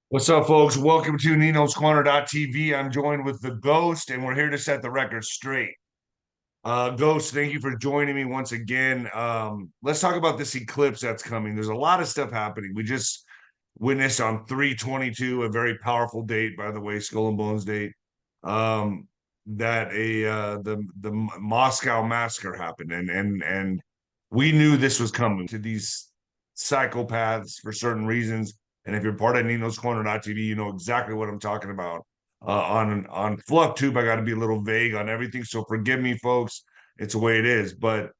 What's up, folks? Welcome to Nino's Corner.tv. I'm joined with the Ghost, and we're here to set the record straight. Ghost, thank you for joining me once again. Let's talk about this eclipse that's coming. There's a lot of stuff happening. We just witnessed on 3/22, a very powerful date, by the way, Skull and Bones date. That the Moscow massacre happened, and we knew this was coming to these psychopaths for certain reasons. And if you're part of Nino's Corner.tv, you know exactly what I'm talking about. On FluffTube, I got to be a little vague on everything, so forgive me, folks. It's the way it is, but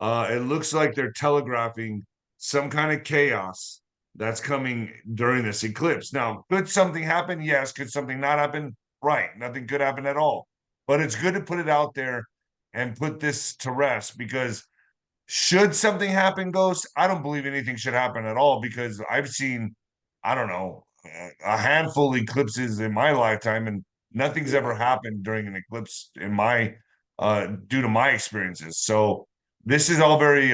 it looks like they're telegraphing some kind of chaos that's coming during this eclipse. Now, could something happen? Yes. Could something not happen? Right. Nothing could happen at all. But it's good to put it out there and put this to rest, because should something happen, Ghost, I don't believe anything should happen at all, because I've seen, I don't know, a handful of eclipses in my lifetime, and nothing's ever happened during an eclipse in my due to my experiences. So this is all very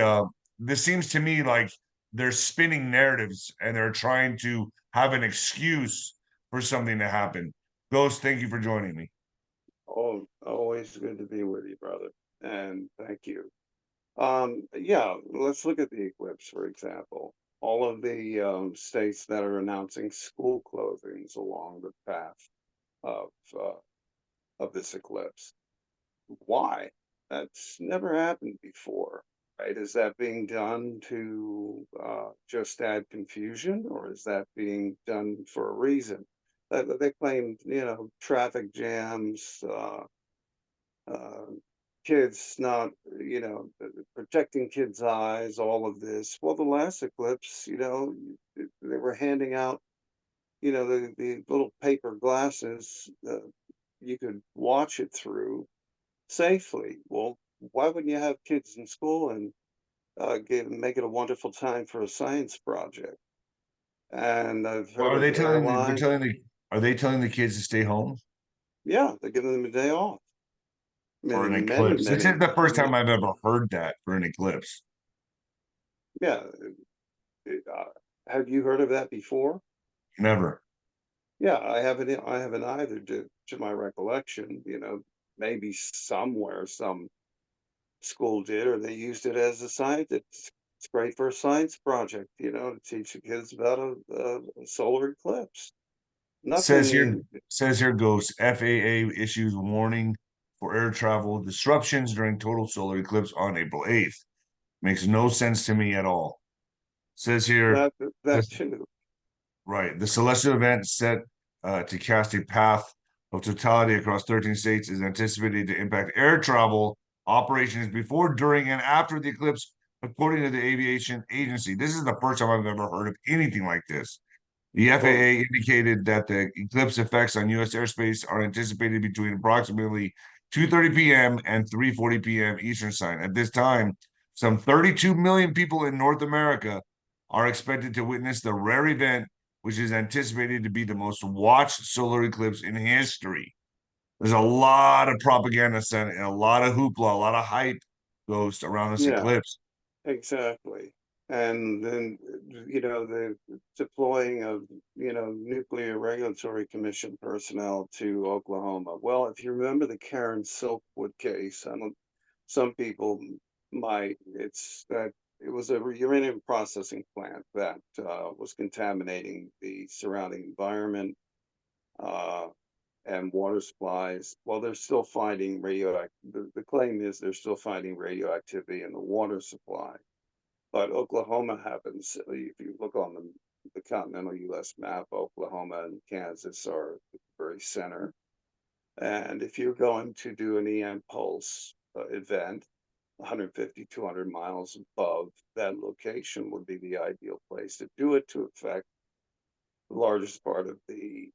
this seems to me like they're spinning narratives and they're trying to have an excuse for something to happen. Ghost, thank you for joining me. Oh, always good to be with you, brother. And thank you. Yeah, let's look at the eclipse, for example. All of the states that are announcing school closings along the path of uh, of this eclipse. Why? That's never happened before, right? Is that being done to just add confusion, or is that being done for a reason? They claim, traffic jams, uh, kids not, protecting kids' eyes, all of this. Well, the last eclipse, they were handing out, the little paper glasses you could watch it through safely. Well, why wouldn't you have kids in school and make it a wonderful time for a science project? And I've Well, heard of airlines. are they telling the kids to stay home Yeah, they're giving them a day off. for an Many, eclipse? This is many, the first time I've ever heard that for an eclipse. yeah. Have you heard of that before? Never. Yeah, I haven't. I haven't either, to my recollection. Maybe somewhere some school did, or they used it as a science. It's great for a science project. To teach the kids about a solar eclipse. Says here, Nothing. says here goes FAA issues warning for air travel disruptions during total solar eclipse on April 8th. Makes no sense to me at all. Says here, That too. right, the celestial event set to cast a path of totality across 13 states is anticipated to impact air travel operations before, during, and after the eclipse, according to the aviation agency. This is the first time I've ever heard of anything like this. The Well, FAA indicated that the eclipse effects on U.S. airspace are anticipated between approximately 2:30 p.m. and 3:40 p.m. Eastern Time. At this time, some 32 million people in North America are expected to witness the rare event, which is anticipated to be the most watched solar eclipse in history. There's a lot of propaganda sent, and a lot of hoopla, a lot of hype goes around this yeah, eclipse. exactly. And then, the deploying of, Nuclear Regulatory Commission personnel to Oklahoma. Well, if you remember the Karen Silkwood case, I don't, some people might, it's that it was a uranium processing plant that was contaminating the surrounding environment uh, and water supplies. Well, they're still finding the claim is they're still finding radioactivity in the water supply. But Oklahoma happens, if you look on the continental US map, Oklahoma and Kansas are at the very center. And if you're going to do an EM pulse event, 150, 200 miles above that location would be the ideal place to do it, to affect the largest part of the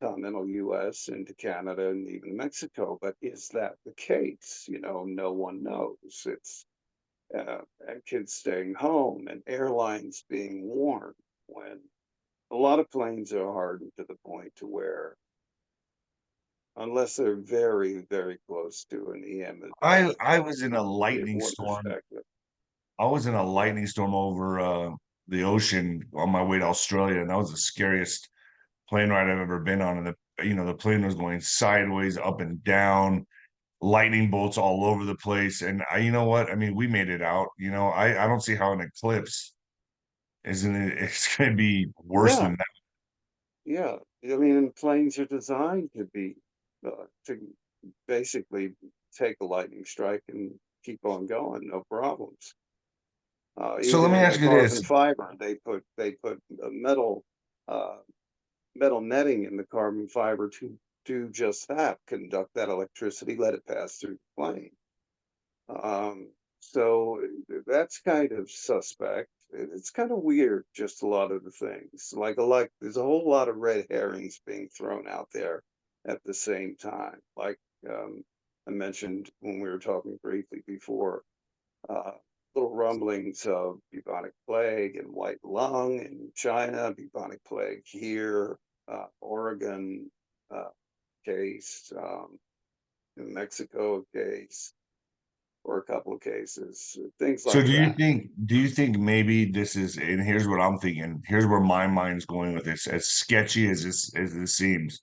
continental US into Canada and even Mexico. But is that the case? No one knows. It's and kids staying home and airlines being warned when a lot of planes are hardened to the point to where, unless they're very, very close to an EM event, I was in a the lightning warner's storm. effective. I was in a lightning storm over the ocean on my way to Australia, and that was the scariest plane ride I've ever been on. And the plane was going sideways, up and down, lightning bolts all over the place. And you know what? I mean, we made it out. I don't see how an eclipse isn't it? It's going to be worse Yeah, than that. yeah. I mean, and planes are designed to basically take a lightning strike and keep on going, no problems. So let Even me in the ask you carbon this. fiber, they put a uh, metal netting in the carbon fiber to do just that, conduct that electricity, let it pass through the plane. So that's kind of suspect. It's kind of weird, just a lot of the things. Like there's a whole lot of red herrings being thrown out there at the same time. Like I mentioned when we were talking briefly before, uh, little rumblings of bubonic plague and white lung in China, bubonic plague here, Oregon case, New Mexico case, or a couple of cases, things So like that. do you think maybe this is, and here's what I'm thinking, here's where my mind's going with this, as sketchy as this seems.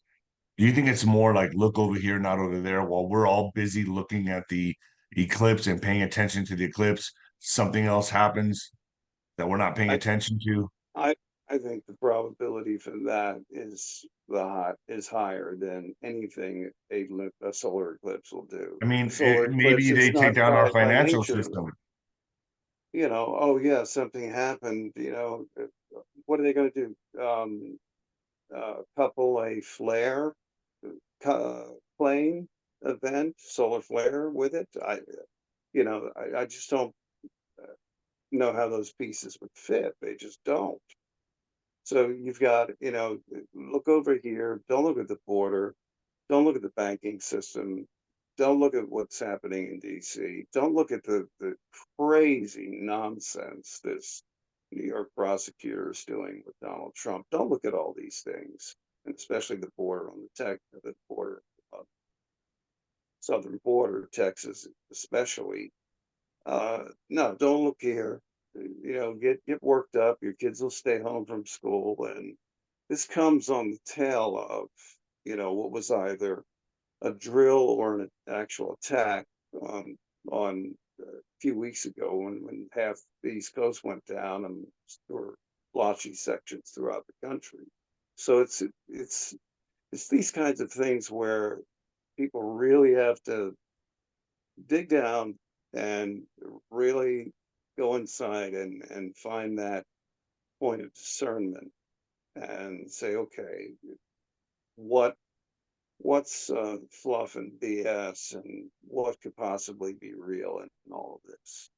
Do you think it's more like look over here, not over there, while we're all busy looking at the eclipse and paying attention to the eclipse, something else happens that we're not paying I attention to? I I think the probability for that is higher than anything a solar eclipse will do. I mean, A solar eclipse, maybe they it's take not down our by financial nature, system. oh yeah, something happened, what are they going to do? Couple a flare plane event, solar flare with it. I just don't know how those pieces would fit. They just don't. So you've got, look over here. Don't look at the border. Don't look at the banking system. Don't look at what's happening in DC. Don't look at the crazy nonsense this New York prosecutor is doing with Donald Trump. Don't look at all these things, and especially the border on the border, southern border, Texas especially. No, don't look here. Get worked up. Your kids will stay home from school, and this comes on the tail of, what was either a drill or an actual attack on a few weeks ago when half the East Coast went down and there were blotchy sections throughout the country. So it's these kinds of things where people really have to dig down and really go inside and find that point of discernment and say, okay, what what's fluff and BS and what could possibly be real in all of this,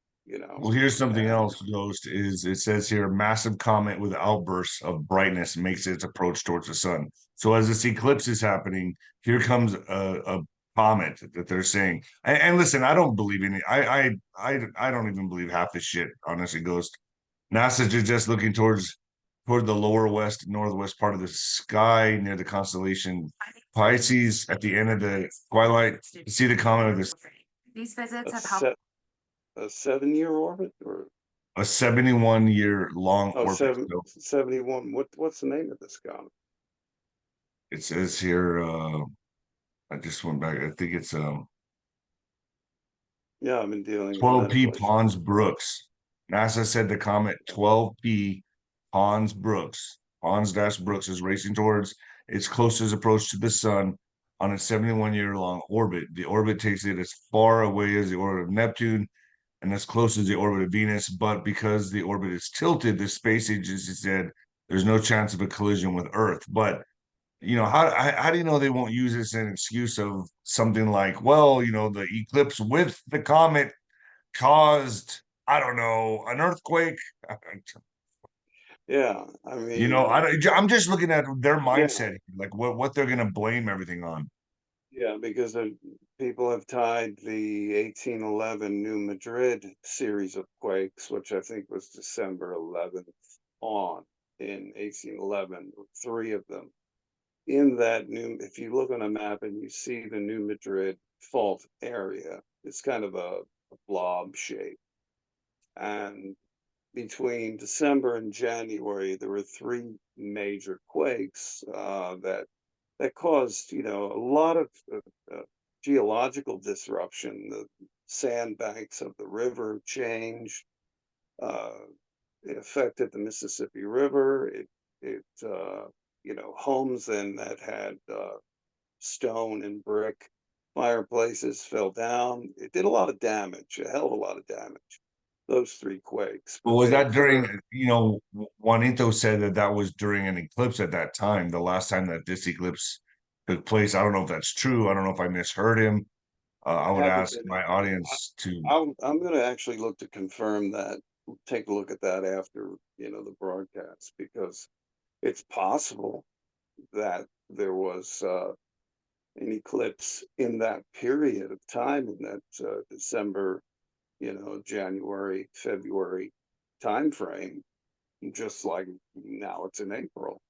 Well, here's something and else, Ghost, is it says here, massive comet with outbursts of brightness makes its approach towards the sun. So as this eclipse is happening, here comes a comet that they're saying. And listen, I don't believe in it. I don't even believe half the shit, honestly, Ghost. NASA's just looking toward the lower west, northwest part of the sky near the constellation Pisces at the end of the twilight. You see the comet of this These visits a have helped. set a 7 year orbit or a 71-year long oh orbit. seven So 71. What's the name of this comet? it says here, I just went back. I think it's Yeah, I've been dealing with 12P medical. Pons Brooks. NASA said the comet 12P Pons Brooks, Pons dash Brooks is racing towards its closest approach to the sun on its 71-year long orbit. The orbit takes it as far away as the orbit of Neptune and as close as the orbit of Venus, but because the orbit is tilted, the space agency said there's no chance of a collision with Earth. But how do you know they won't use this as an excuse of something like, well, the eclipse with the comet caused, I don't know, an earthquake? Yeah, I I mean, I'm just looking at their yeah, mindset, like what they're gonna blame everything on. yeah, because people have tied the 1811 New Madrid series of quakes, which I think was December 11th, on in 1811, three of them. In that if you look on a map and you see the New Madrid fault area, it's kind of a blob shape. And between December and January, there were three major quakes that caused, a lot of geological disruption. The sandbanks of the river changed. Uh, it affected the Mississippi River. Homes then that had stone and brick fireplaces fell down. It did a lot of damage, a hell of a lot of damage, those three quakes. But But was they that during, occurred. Juanito said that that was during an eclipse at that time, the last time that this eclipse took place. I don't know if that's true. I don't know if I misheard him. I would Haven't ask been. my audience to. I'm going to actually look to confirm that. Take a look at that after the broadcast, because it's possible that there was an eclipse in that period of time, in that December, January, February time frame, just like now it's in April.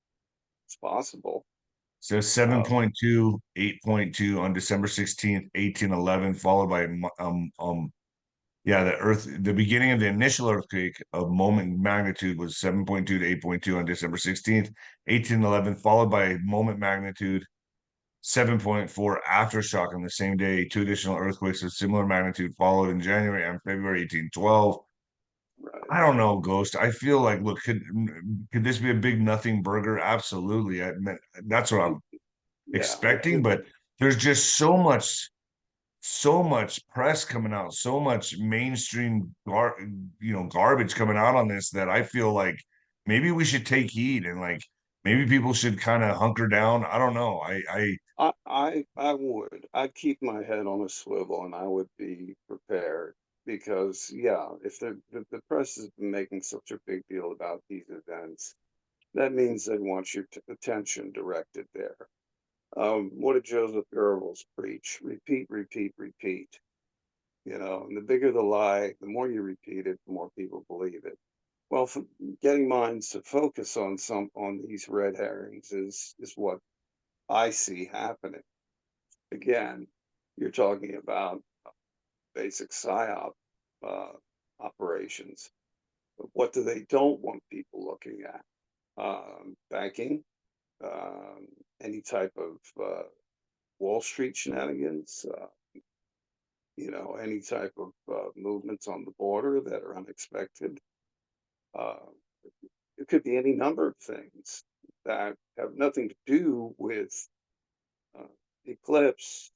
It's possible. So Uh, 7.2, 8.2 on December 16th, 1811, followed by yeah, the beginning of the initial earthquake of moment magnitude was 7.2 to 8.2 on December 16th, 1811, followed by moment magnitude 7.4 aftershock on the same day. Two additional earthquakes of similar magnitude followed in January and February 1812. right. I don't know, Ghost. I feel like, look, could this be a big nothing burger? Absolutely. That's what I'm Yeah, it expecting, could but be. there's just so much press coming out, so much mainstream garbage coming out on this that I feel like maybe we should take heed and like maybe people should kind of hunker down. I don't know. I would. I'd keep my head on a swivel, and I would be prepared, because yeah, if the press has been making such a big deal about these events, that means they want your attention directed there. What did Joseph Goebbels preach? Repeat, repeat, repeat. And the bigger the lie, the more you repeat it, the more people believe it. Well, for getting minds to focus on these red herrings is what I see happening. Again, you're talking about basic psyop uh, operations. But what do they don't want people looking at? Banking, um, any type of Wall Street shenanigans, any type of movements on the border that are unexpected. Uh, it could be any number of things that have nothing to do with uh, Eclipse.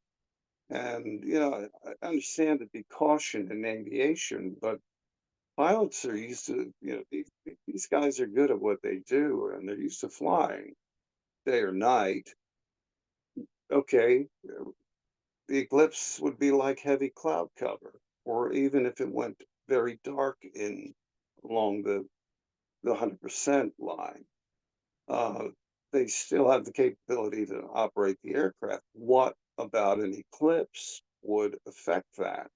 And, I understand to be caution in aviation, but pilots are used to, these guys are good at what they do, and they're used to flying day or night. Okay, the eclipse would be like heavy cloud cover, or even if it went very dark in along the 100% line, uh, they still have the capability to operate the aircraft. What about an eclipse would affect that,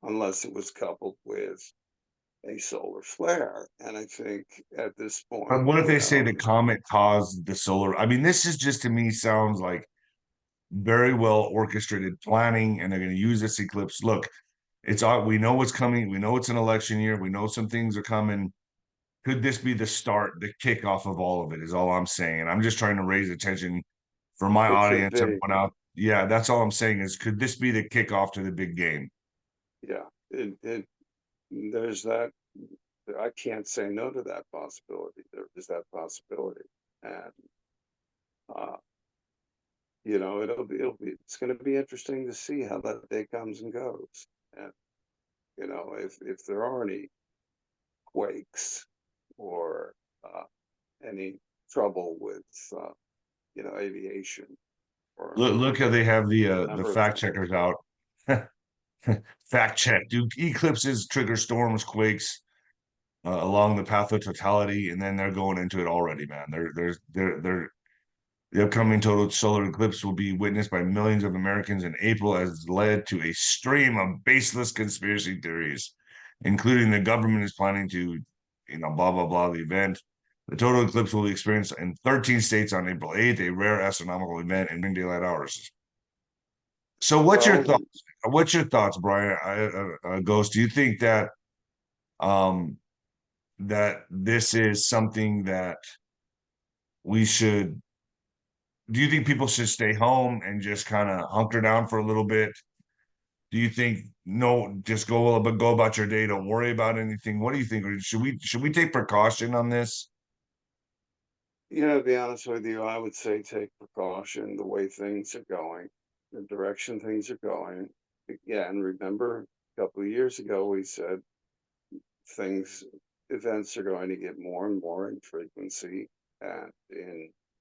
unless it was coupled with a solar flare? And I think at this point, What if they say the comet caused the solar? I mean, this is just to me sounds like very well orchestrated planning, and they're going to use this eclipse. Look, it's all we know what's coming. We know it's an election year. We know some things are coming. Could this be the start, the kickoff of all of it? Is all I'm saying. And I'm just trying to raise attention for my it could audience, be, everyone out. Yeah, that's all I'm saying is could this be the kickoff to the big game? yeah, there's that. I can't say no to that possibility. There is that possibility. And, uh, it's going to be interesting to see how that day comes and goes. And, if there are any quakes, or uh, any trouble with, aviation, or Look how they have any the number of fact things. checkers out. Fact check. Do eclipses trigger storms, quakes along the path of totality? And then they're going into it already, man. The upcoming total solar eclipse will be witnessed by millions of Americans in April, has led to a stream of baseless conspiracy theories, including the government is planning to, blah, blah, blah, the event. The total eclipse will be experienced in 13 states on April 8th, a rare astronomical event in daylight hours. So, what's your Well, thoughts? What's your thoughts, Brian? Ghost, do you think that um, that this is something that we should, do you think people should stay home and just kind of hunker down for a little bit? Do you think no, just go about your day, don't worry about anything? What do you think? Or should we take precaution on this? To be honest with you, I would say take precaution the way things are going, the direction things are going. Again, remember a couple of years ago we said things events are going to get more and more in frequency and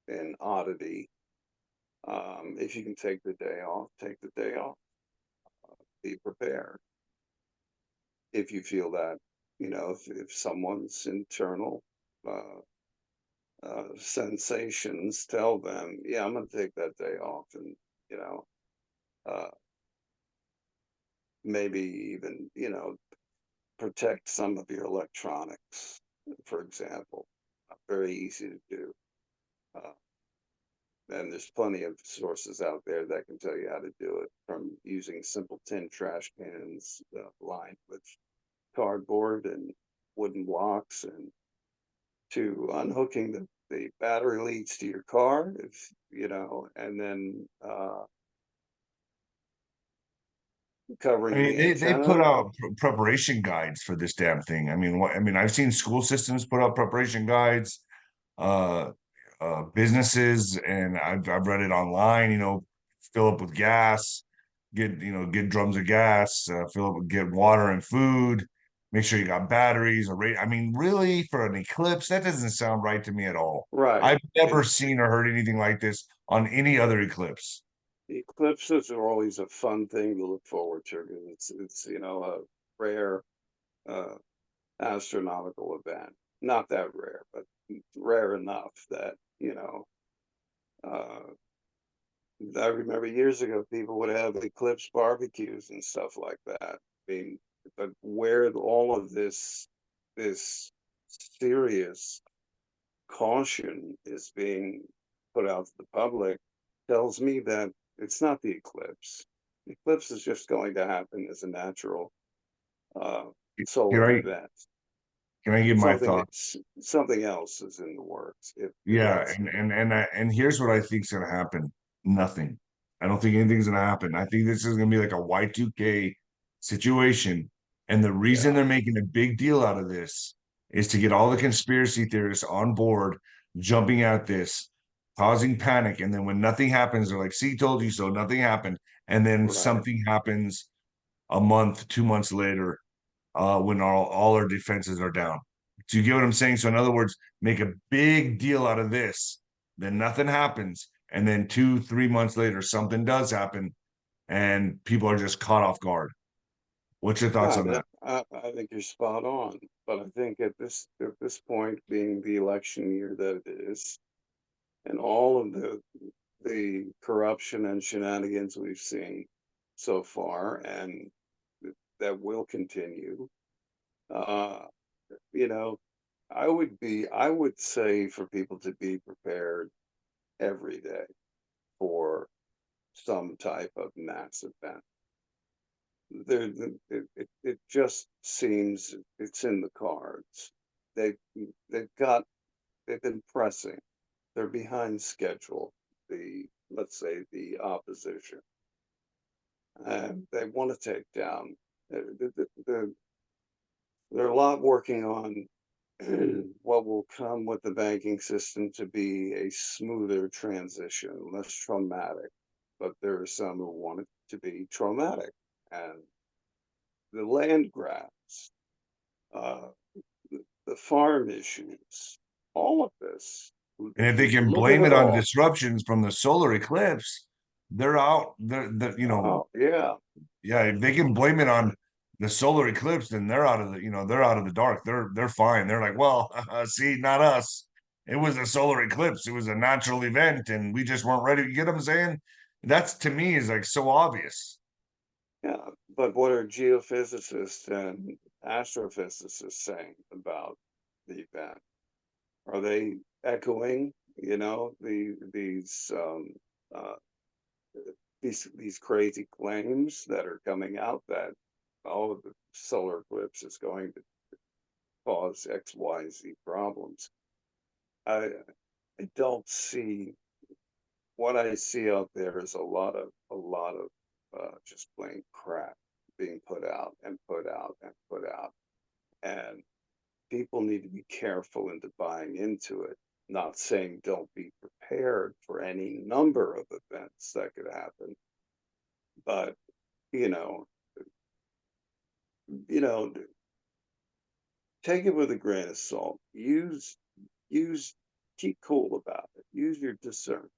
in oddity. If you can take the day off, take the day off. Be prepared. If you feel that, if someone's internal sensations tell them, yeah, I'm going to take that day off, and uh, maybe even protect some of your electronics, for example. Very easy to do. And there's plenty of sources out there that can tell you how to do it, from using simple tin trash cans lined with cardboard and wooden blocks, and to unhooking the battery leads to your car, if and then I covering mean, the they put antenna. out preparation guides for this damn thing. I mean, I've seen school systems put out preparation guides, uh, businesses, and I've read it online. Fill up with gas, get drums of gas, get water and food. Make sure you got batteries or I mean, really, for an eclipse, that doesn't sound right to me at all. Right. I've never seen or heard anything like this on any other eclipse. Eclipses are always a fun thing to look forward to, because it's a rare uh, astronomical event. Not that rare, but rare enough that Uh, I remember years ago people would have eclipse barbecues and stuff like that. I mean, but where all of this serious caution is being put out to the public tells me that it's not the eclipse. The eclipse is just going to happen as a natural uh, Can solar I event. can I give my Something thoughts? something else is in the works. If Yeah, that's and here's what I think's gonna happen. Nothing. I don't think anything's gonna happen. I think this is gonna be like a Y2K situation. And the reason yeah, they're making a big deal out of this is to get all the conspiracy theorists on board, jumping at this, causing panic. And then when nothing happens, they're like, see, told you so, nothing happened. And then right. something happens a month, 2 months later, when all our defenses are down. Do you get what I'm saying? So in other words, make a big deal out of this, then nothing happens, and then 2, 3 months later, something does happen, and people are just caught off guard. What's your thoughts Yeah, on that? I think you're spot on. But I think at this point, being the election year that it is, and all of the corruption and shenanigans we've seen so far, and that will continue, uh, you know, I would say for people to be prepared every day for some type of mass event. It just seems it's in the cards. They they've got they've been pressing. They're behind schedule. Let's say the opposition, and they want to take down. They're a lot working on what will come with the banking system to be a smoother transition, less traumatic. But there are some who want it to be traumatic, and the land grabs, uh, the farm issues, all of this. And if they can Look at blame it it on all. disruptions from the solar eclipse, they're out. Oh, yeah, Yeah, if they can blame it on the solar eclipse, then they're out of the dark. They're fine. They're like, well, see, not us. It was a solar eclipse. It was a natural event, and we just weren't ready. You get what I'm saying? That's to me is like so obvious. yeah. But what are geophysicists and astrophysicists saying about the event? Are they echoing, uh, these crazy claims that are coming out that, oh, the solar eclipse is going to cause XYZ problems. I don't see what I see out there is a lot of just plain crap being put out and put out and put out, and people need to be careful into buying into it. Not saying don't be prepared for any number of events that could happen, but you know, you know, take it with a grain of salt. Use keep cool about it. Use your discernment.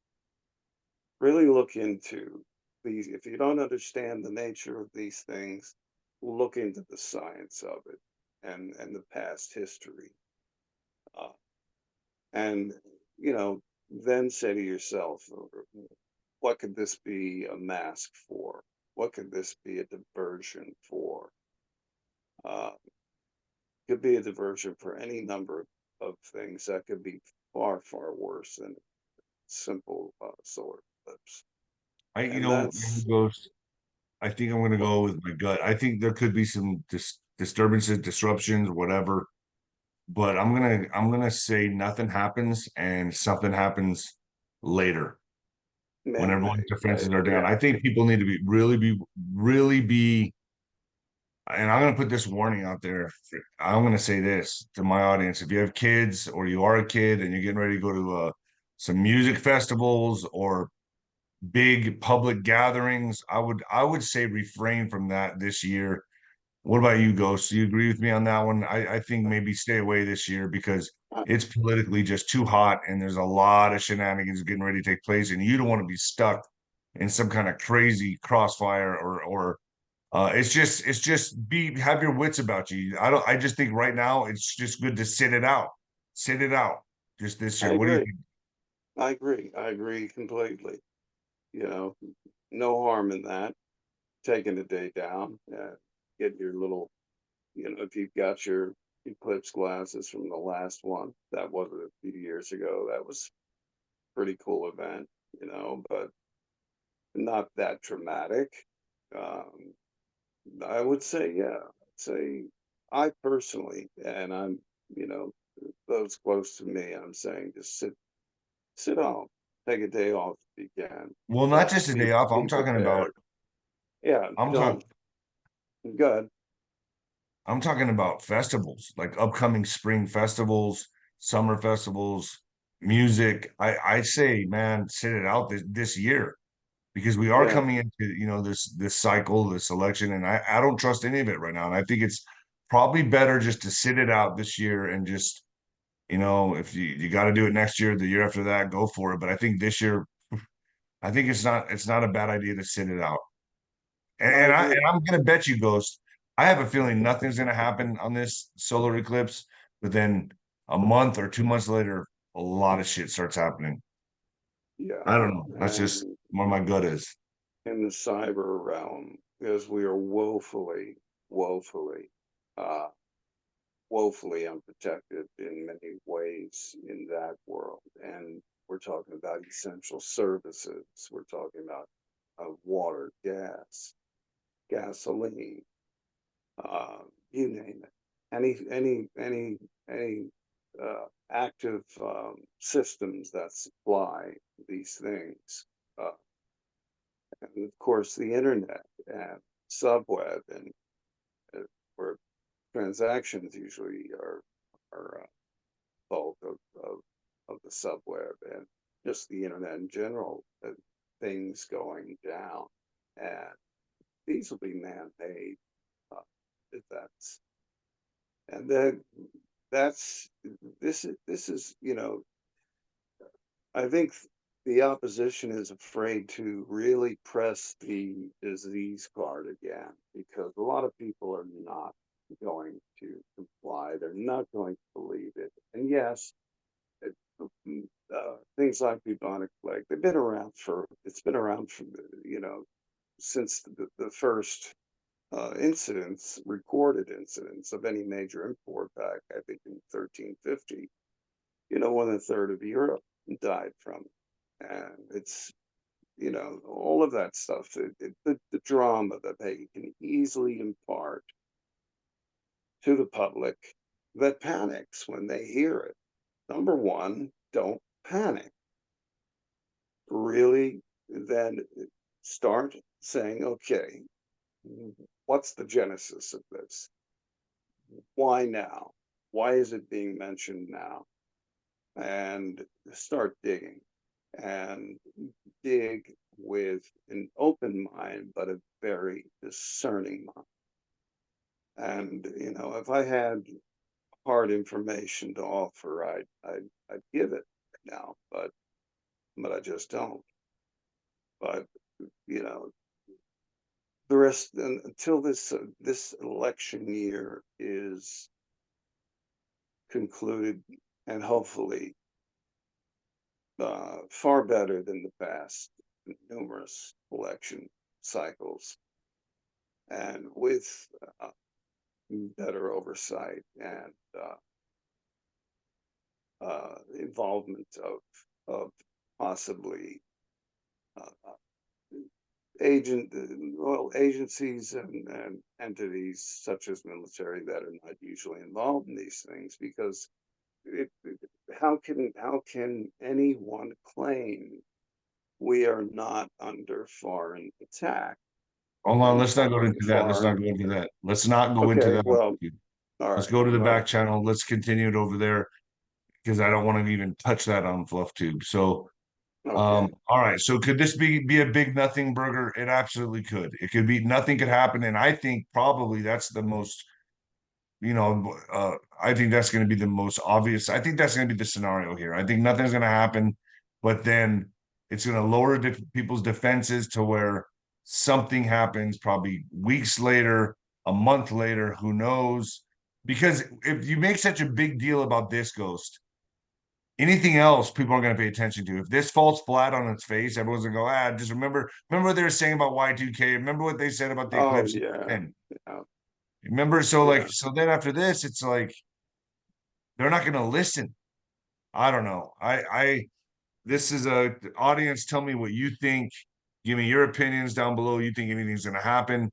Really look into these. If you don't understand the nature of these things, look into the science of it and the past history. Uh, and, then say to yourself, what could this be a mask for? What could this be a diversion for? Uh, could be a diversion for any number of things that could be far, far worse than simple solar eclipse. And that's Ghost. I think I'm gonna what go with my gut. I think there could be some disturbances, disruptions, whatever. But I'm gonna say nothing happens and something happens later when everyone's man-made. defenses are down. Yeah, I think people need to really be, and I'm gonna put this warning out there. I'm gonna say this to my audience: if you have kids or you are a kid and you're getting ready to go to some music festivals or big public gatherings, I would say refrain from that this year. What about you, Ghost? Do you agree with me on that one? I think maybe stay away this year because I, it's politically just too hot and there's a lot of shenanigans getting ready to take place, and you don't want to be stuck in some kind of crazy crossfire or it's just be have your wits about you. I just think right now it's just good to sit it out. Sit it out just this I year. What do you agree. think? I agree. I agree completely. You know, no harm in that. Taking a day down, get your little, if you've got your eclipse glasses from the last one, that wasn't a few years ago. That was a pretty cool event, but not that dramatic. Um, I would say, yeah, say I personally, and I'm, you know, those close to me, I'm saying just sit home, take a day off if you can, Well, not but just a day off. be prepared. Yeah, I'm talking don't good. I'm talking about festivals, like upcoming spring festivals, summer festivals, music. I say, man, sit it out this year because we are Yeah, coming into, this cycle, this election, and I don't trust any of it right now. And I think it's probably better just to sit it out this year and just, if you got to do it next year, the year after that, go for it. But I think this year, I think it's not a bad idea to sit it out. And, I and I and agree. I'm gonna bet you, Ghost. I have a feeling nothing's gonna happen on this solar eclipse, but then a month or 2 months later, a lot of shit starts happening. Yeah, I don't know. That's just and where my gut is. in the cyber realm, because we are woefully, uh, woefully unprotected in many ways in that world. And we're talking about essential services. We're talking about water, gas, gasoline, you name it. Any active systems that supply these things. Uh, and of course, the internet and subweb, and where transactions usually are bulk of the subweb and just the internet in general, things going down. And these will be man-made uh, events. And then that's this is I think the opposition is afraid to really press the disease card again because a lot of people are not going to comply. They're not going to believe it. And yes, it, things like bubonic plague, it's been around for, since the first recorded incidents of any major import back, I think in 1350, more than a third of Europe died from it. And it's, all of that stuff, the drama that they can easily impart to the public, that panics when they hear it. Number one, don't panic. Really, then start saying, okay, what's the genesis of this? Why now? Why is it being mentioned now? And start digging, and dig with an open mind, but a very discerning mind. And if I had hard information to offer, I'd give it now, but I just don't. But the rest until this election year is concluded, and hopefully far better than the past numerous election cycles, and with better oversight and involvement of possibly agencies and entities such as military that are not usually involved in these things, because how can anyone claim we are not under foreign attack Hold on, and let's not go into that. Let's not foreign? go into that. Let's not go into Okay, that. well, all Let's right, go to the all back right, channel. Let's continue it over there because I don't want to even touch that on Fluff Tube. So, okay. all right. So could this be a big nothing burger? It absolutely could. It could be nothing could happen, and I think probably that's the most, I think that's going to be the most obvious. I think that's going to be the scenario here. I think nothing's going to happen, but then it's going to lower people's defenses to where something happens probably weeks later, a month later, who knows? Because if you make such a big deal about this ghost, anything else people are going to pay attention to. If this falls flat on its face, everyone's going to go, just remember what they were saying about Y2K. Remember what they said about the Oh eclipse. yeah, And yeah, remember, so yeah. so then after this, it's like they're not going to listen. I don't know. This is a audience. Tell me what you think. Give me your opinions down below. You think anything's going to happen?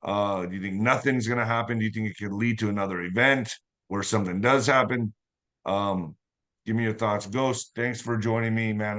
Do you think nothing's going to happen? Do you think it could lead to another event where something does happen? Give me your thoughts. Ghost, thanks for joining me, man.